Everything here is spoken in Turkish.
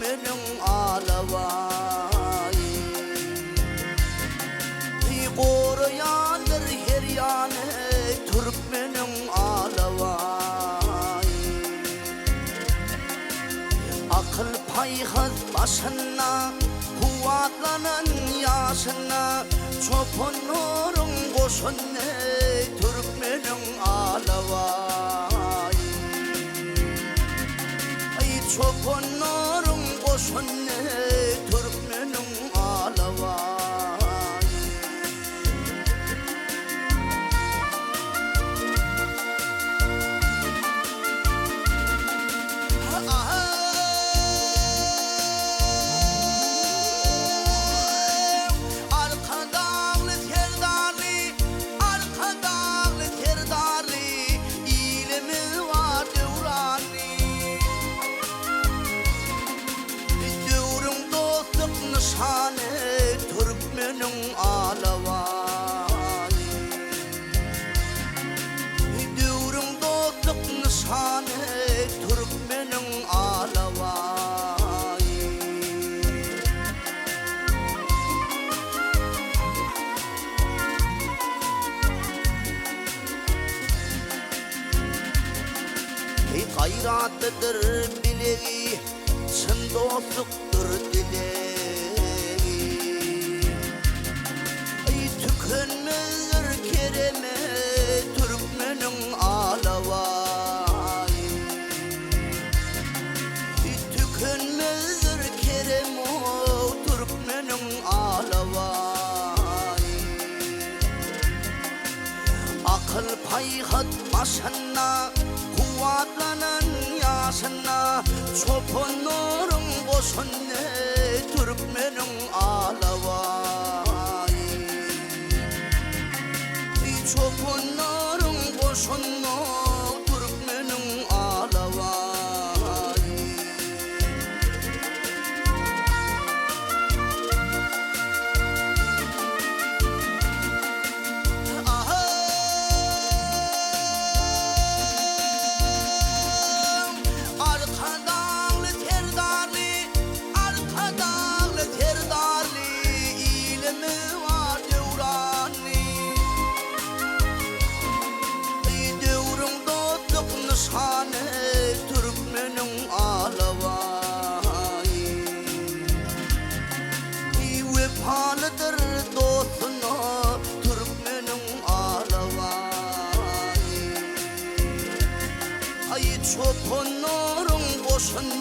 Türkmenin alavayı koruyandır her yanı Türkmenin alavayı akıl payhız başına kuvvetlanan yaşına çopanların koşunu Türkmenin alavayı çopanların koşunu Türkmenin alavayı Türkmenin alavayı Dürüm dostluk nişanı Türkmenin alavayı Gayratıdır bileği çın dostluktur dileği Tükünmezdir kereme Türkmenin alavayı Tükünmezdir kereme Türkmenin alavayı Akıl payhat başına kuvvetlanan yaşına çopanların koşunu Türkmenin alavayı çopanların koşunu Türkmenin alavayı Arkadağlı terdarlı ilmi var devrani Devrim dostluk nişanı Türkmenin alavayı Vefalıdır dostuna Türkmenin alavayı Çopanların koşunu